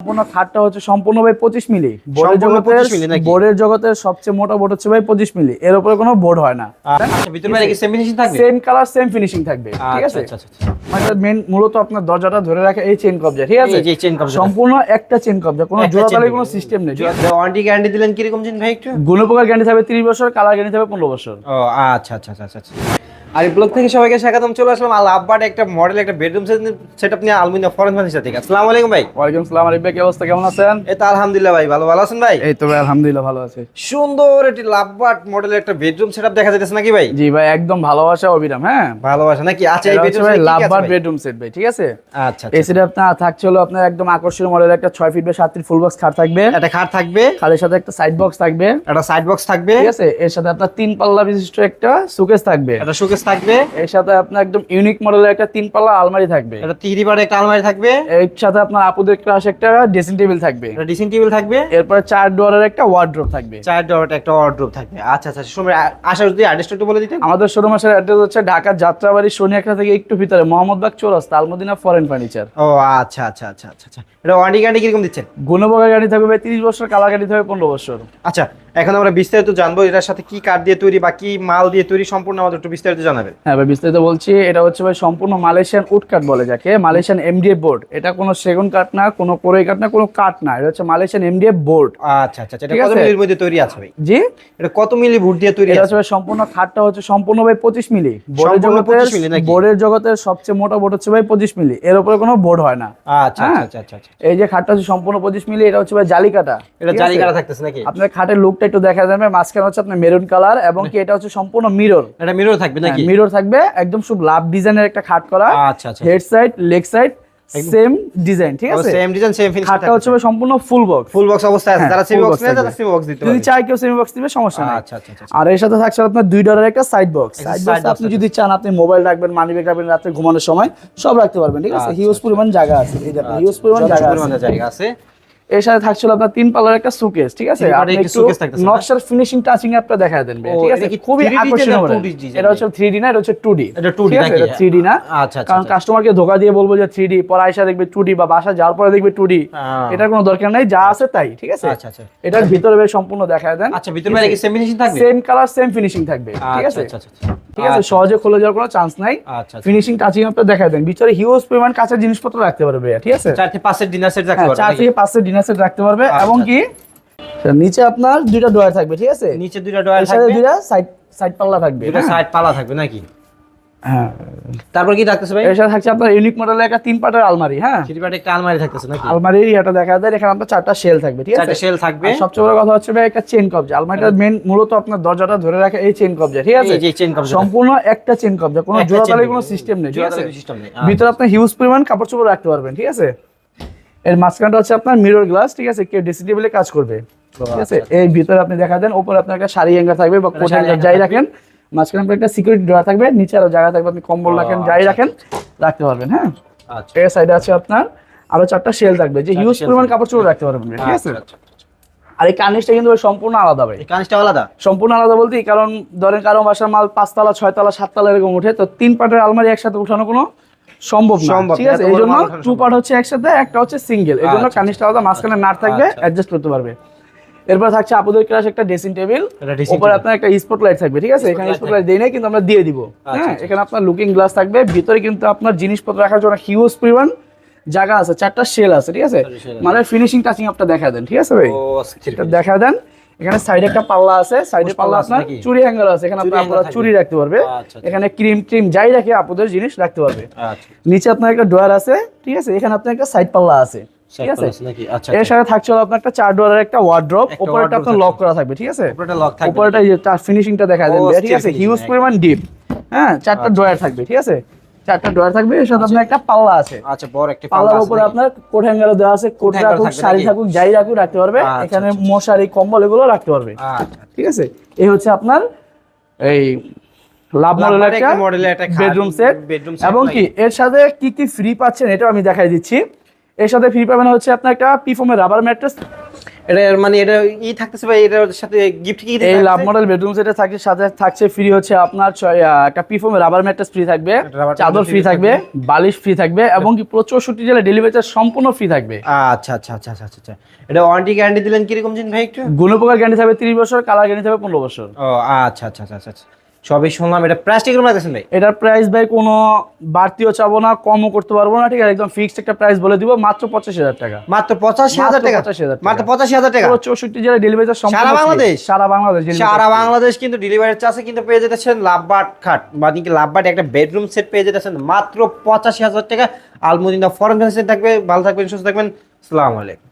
সম্পূর্ণ খাটটা হচ্ছে সম্পূর্ণ ভাই 25 মিলি। বোর্ডের জগতের সবচেয়ে মোটা বোর্ড হচ্ছে ভাই 25 মিলি, এর উপরে কোনো বোর্ড হয় না। আচ্ছা, ভিতরে বাইরে কি সেম ফিনিশিং থাকবে? সেম কালার সেম ফিনিশিং থাকবে, ঠিক আছে। আচ্ছা। মানে মেন মূলত আপনার দরজাটা ধরে রাখে এই চেইন কবজা, ঠিক আছে। এই যে চেইন কবজা, সম্পূর্ণ একটা চেইন কবজা, কোনো জোড়াতালির কোনো সিস্টেম নেই। ওয়ারেন্টি গ্যারান্টি দিলেন কি রকম জিন ভাই একটু? গুণপ্রকার গ্যারান্টি থাকবে 30 বছর, কালার গ্যারান্টি থাকবে 15 বছর। ও আচ্ছা। আর এই ব্লগ থেকে সবাইকে স্বাগতম। চলে আসলাম আল আব্বাট একটা মডেল একটা বেডরুম সেটআপ নিয়ে আলমিনা ফরেন ফার্নিচার থেকে। আসসালামু আলাইকুম ভাই। ওয়ালাইকুম আসসালাম আরিফ ভাই, কি অবস্থা, কেমন আছেন? এই তো আলহামদুলিল্লাহ ভাই, ভালো আছেন ভাই? এই তো ভাই আলহামদুলিল্লাহ ভালো আছে। সুন্দর একটি লাভবাট মডেলের একটা বেডরুম সেটআপ দেখা যাচ্ছে নাকি ভাই? জি ভাই, একদম ভালোবাসা অবিরাম। হ্যাঁ, ভালোবাসা নাকি? আচ্ছা, এই বেডরুম ভাই লাভবাট বেডরুম সেট ভাই, ঠিক আছে। আচ্ছা, এই সেটে আপনার থাকছে হলো আপনার একদম আকর্ষণীয় মডেলের একটা 6 feet by 7 feet full box খাট থাকবে। একটা খাট থাকবে, খাটের সাথে একটা সাইড বক্স থাকবে, একটা সাইড বক্স থাকবে, ঠিক আছে। এর সাথে আপনার 3 পাল্লা বিশিষ্ট একটা সুকেস থাকবে, একটা শোকেস থাকবে। এর সাথে আপনার একদম ইউনিক মডেলের একটা 3 পাল্লা আলমারি থাকবে, একটা 3 পারে একটা আলমারি থাকবে। এর সাথে আপনার আপুদের ক্লাস একটা ড্রেসিং টেবিল থাকবে, একটা ড্রেসিং টেবিল থাকবে। এরপর 4 ডোরের একটা ওয়ার্ড্রোব থাকবে। 4 ডোরের একটা ওয়ার্ড্রোব থাকবে। আচ্ছা। সময় আশা যদি অ্যাড্রেসটা একটু বলে দিতেন। আমাদের শোরুম আসার অ্যাড্রেস হচ্ছে ঢাকা যাত্রাবাড়ি সোনিয়াখা থেকে একটু ভিতরে মোহাম্মদবাগ চৌরাস্তা, আলমদিনা ফরেন ফার্নিচার। ও আচ্ছা। এটা ওয়ারেন্টি গ্যারান্টি কিরকম দিচ্ছেন? গুণপ্রকার গ্যারান্টি থাকবে ভাই 30 বছর, কালার গ্যারান্টি থাকবে 15 বছর। আচ্ছা, এখন আমরা বিস্তারিত জানবো এটার সাথে কি কাঠ দিয়ে তৈরি বা কি মাল দিয়ে তৈরি, সম্পূর্ণ আমাদের একটু বিস্তারিত জানাবেন। হ্যাঁ ভাই, বিস্তারিত বলছি। এটা হচ্ছে ভাই সম্পূর্ণ মালয়েশিয়ান উড কাঠ বলে যাকে, মালয়েশিয়ান এমডিএফ বোর্ড। এটা কোনো সেগুন কাঠ না, কোনো কোরই কাঠ না, কোনো কাঠ না, এটা হচ্ছে মালয়েশিয়ান এমডিএফ বোর্ড। আচ্ছা। এটা কত মিলির মধ্যে তৈরি আছে ভাই? জি, এটা কত মিলি বোর্ড দিয়ে তৈরি এটা আছে? হচ্ছে ভাই সম্পূর্ণ খাটটা হচ্ছে সম্পূর্ণ ভাই 25 মিলি। সম্পূর্ণ 25 মিলি নাকি? বোর্ডের জগতের সবচেয়ে মোটা বোর্ড হচ্ছে ভাই 25 মিলি, এর উপরে কোনো বোর্ড হয় না। আচ্ছা। এই যে খাটটা হচ্ছে সম্পূর্ণ 25 মিলি, এটা হচ্ছে ভাই জালি কাটা। এটা জালি কাটা থাকতেছে নাকি? আপনার খাটের লুকটা একটু দেখা যাবে, মাঝখানে হচ্ছে আপনার মেরুন কালার, এবং কি এটা হচ্ছে সম্পূর্ণ মিরর। এটা মিরর থাকবে নাকি? মিরর থাকবে, একদম সব লাভ ডিজাইনের একটা খাট করা। আচ্ছা। Head side leg side same design, ঠিক আছে। Same design same finish. খাটটা হচ্ছে ভাই সম্পূর্ণ ফুল বক্স। ফুল বক্স অবস্থায় আছে। হ্যাঁ, যারা সেমি full বক্স box নেয় তারা থাকবে। সেমি বক্স দিতে যদি পারে। চাই কেউ সেমি বক্স দিবে, সমস্যা নাই। আচ্ছা। আর এর সাথে থাকছে আপনার 2 ডলারের একটা সাইড বক্স। একটা সাইড side বক্স box আপনি যদি চান, আপনি মোবাইল রাখবেন, মানি ব্যাগ রাখবেন, রাতে ঘুমানোর সময় সব রাখতে পারবেন, ঠিক আছে। হিউজ পরিমাণ জায়গা আছে, এই যে হিউজ পরিমাণ জায়গা আছে। এর সাথে থাকছিল আপনার 3 পাল্লার একটা সুকেস, ঠিক আছে। আপনি একটু নকশার ফিনিশিং টাচিং আপটা দেখায় দেন, ঠিক আছে। খুবই আকর্ষণীয় মডেল। এটা হচ্ছে 3D না, এটা হচ্ছে 2D। এটা 2D নাকি? এটা 3D না। আচ্ছা। কারণ কাস্টমারকে ধোকা দিয়ে বলবো যে 3D, পরে আয়সা দেখবে 2D, বা বাসা যাওয়ার পরে দেখবে 2D। এটার কোনো দরকার নাই, যা আছে তাই, ঠিক আছে। আচ্ছা। এটার ভিতরে বেশ সম্পূর্ণ দেখায় দেন। আচ্ছা, ভিতরে বাইরে কি সেম ফিনিশিং থাকবে? সেম কালার সেম ফিনিশিং থাকবে, ঠিক আছে। ঠিক আছে, সহজে খুলে যাওয়ার কোনো চান্স নাই। ফিনিশিং টাচিং আপটা দেখায় দেন। ভিতরে হিউজ পরিমাণ কাঁচের জিনিসপত্র রাখতে পারবে, ঠিক আছে। 4 থেকে 5 এর ডিনার সেট রাখতে পারবে। 4 থেকে 5 এর ডিনার সেট রাখতে পারবে, এবং কি নিচে আপনার 2টা ডয়ার থাকবে, ঠিক আছে। নিচে 2টা ডয়ার থাকবে, থাকবে, 2টা সাইড পাল্লা থাকবে, 2টা সাইড পাল্লা থাকবে নাকি? হ্যাঁ। তারপর কি থাকতেছে ভাই? এর সাথে থাকছে আপনার ইউনিক মডেলের একটা 3 পাটের আলমারি। হ্যাঁ, 3 পাটে একটা আলমারি থাকতেছে নাকি? আলমারির এটা দেখা যায়, এখানে আপনার 4টা শেল থাকবে, ঠিক আছে। 4টা শেল থাকবে। আর সবচেয়ে বড় কথা হচ্ছে ভাই একটা চেইন কবজা। আলমারিটার মেন মূলত আপনার দরজাটা ধরে রাখে এই চেইন কবজা, ঠিক আছে। এই যে চেইন কবজা, সম্পূর্ণ একটা চেইন কবজা, কোনো জোড়াতালির কোনো সিস্টেম নেই, ঠিক আছে। সিস্টেম নেই। ভিতরে আপনি হিউজ পরিমাণ কাপড় চোপড় রাখতে পারবেন, ঠিক আছে। এর মাঝখানটা হচ্ছে আপনার মিরর গ্লাস, ঠিক আছে। কেউ ড্রেসিং টেবিলে কাজ করবে, ঠিক আছে। এই ভিতরে আপনি দেখা দেন, উপরে আপনার একটা শাড়ি হ্যাঙ্গার থাকবে বা কোট হ্যাঙ্গার যাই রাখেন। মাঝখানে আপনার একটা সিকিউরিটি ড্রয়ার থাকবে, নিচে আরো জায়গা থাকবে, আপনি কম্বল রাখেন, যাই রাখেন রাখতে পারবেন। হ্যাঁ, আচ্ছা। এর সাইডে আছে আপনার আরো 4টা শেল থাকবে, যে হিউজ পরিমাণ কাপড় চোপড় রাখতে পারবেন, ঠিক আছে। আর এই কার্নিশটা কিন্তু সম্পূর্ণ আলাদা ভাই। এই কার্নিশটা আলাদা? সম্পূর্ণ আলাদা বলতে কারণ ধরেন কারো বাসার মাল 5 তলা 6 তলা 7 তলা এরকম উঠে, তো 3 পাটের আলমারি একসাথে উঠানো কোনো সম্ভব না, ঠিক আছে। এই জন্য 2 পার্ট হচ্ছে একসাথে, একটা হচ্ছে সিঙ্গেল। এই জন্য কার্নিশটা আলাদা, মাঝখানে নাট থাকবে, অ্যাডজাস্ট করতে পারবে। এরপর থাকছে আপুদের ক্লাস একটা ড্রেসিং টেবিল, উপরে আপনার একটা স্পট লাইট থাকবে, ঠিক আছে। এখানে স্পট লাইট দেই নাই, কিন্তু আমরা দিয়ে দিব। হ্যাঁ, এখানে আপনার লুকিং গ্লাস থাকবে। ভিতরে কিন্তু আপনার জিনিসপত্র রাখার জন্য হিউজ পরিমাণ জায়গা আছে, 4টা শেল আছে, ঠিক আছে। মানে ফিনিশিং টাচিং আপটা দেখা দেন, ঠিক আছে ভাই। এটা দেখা দেন। এখানে সাইডে একটা পাল্লা আছে, সাইডে পাল্লা আপনার চুড়ি হ্যাঙ্গার আছে, এখানে আপনারা চুড়ি রাখতে পারবে। এখানে ক্রিম যাই রাখে আপুদের জিনিস রাখতে পারবে। নিচে আপনার একটা ডয়ার আছে, ঠিক আছে। এখানে আপনার একটা সাইড পাল্লা আছে, ঠিক আছে। এর সাথে থাকছে আপনার একটা 4 ডলারের একটা ওয়ার্ড্রপ, উপরেটা আপনার লক করা থাকবে, ঠিক আছে। উপরেটা এই যে তার ফিনিশিংটা দেখা যাবে, ঠিক আছে। হিউজ পরিমাণ ডিপ। হ্যাঁ, 4টা ডয়ার থাকবে, ঠিক আছে। 4টা ডয়ার থাকবে, এর সাথে আপনার একটা পাল্লা আছে। আচ্ছা, বড় একটা পাল্লার উপরে আপনার কোট হ্যাঙ্গার দেওয়া আছে, কোট রাখুক, শাড়ি থাকুক, যাই রাখুক রাখতে পারবে। এখানে মশারি কম্বল এগুলো রাখতে পারবে, ঠিক আছে। এই হচ্ছে আপনার এই লাভ মডেলের একটা বেডরুম সেট। এবং কি এর সাথে কি কি ফ্রি পাচ্ছেন এটাও আমি দেখাই দিচ্ছি। এর সাথে ফ্রি পাবেন হচ্ছে আপনার একটা পিফোমের রাবার ম্যাট্রেস। এটা মানে এটা থাকতেছে ভাই, এটার সাথে গিফট কি এই লাভ মডেল বেডরুম সেটে থাকছে, সাথে থাকছে ফ্রি হচ্ছে আপনার একটা পিফোমের রাবার ম্যাট্রেস ফ্রি থাকবে, চাদর ফ্রি থাকবে, বালিশ ফ্রি থাকবে, এবং কি 64 জেলা ডেলিভারি চার্জ সম্পূর্ণ ফ্রি থাকবে। আচ্ছা আচ্ছা আচ্ছা আচ্ছা আচ্ছা। এটা ওয়ারেন্টি গ্যারান্টি দিলেন কিরকম জিন ভাই একটু? গুণপকার গ্যারান্টি থাকবে 30 বছর, কালার গ্যারান্টি থাকবে 15 বছর। ও আচ্ছা আচ্ছা আচ্ছা আচ্ছা। সবই শুনলাম, এটা প্রাইস কিরকম রাখতেছেন ভাই? এটার প্রাইস ভাই কোনো বাড়তিও চাবো না, কমও করতে পারবো না, ঠিক আছে, একদম ফিক্সড একটা প্রাইস বলে দিব, মাত্র 85,000 টাকা। মাত্র 85,000 টাকা? 85,000 টাকা। মাত্র 85,000 টাকা? 64 জেলা ডেলিভারি চার্জ সম্পূর্ণ সারা বাংলাদেশ? সারা বাংলাদেশ সারা বাংলাদেশ কিন্তু ডেলিভারি চার্জে কিন্তু পেয়ে যেতেছেন লাভবার্ড খাট, মানে কি লাভবার্ড একটা বেডরুম সেট পেয়ে যেতেছেন মাত্র 85,000 টাকা। আলমদিনা ফরেন ফার্নিচার থাকবে। ভালো থাকবেন, সুস্থ থাকবেন, আসসালামু আলাইকুম।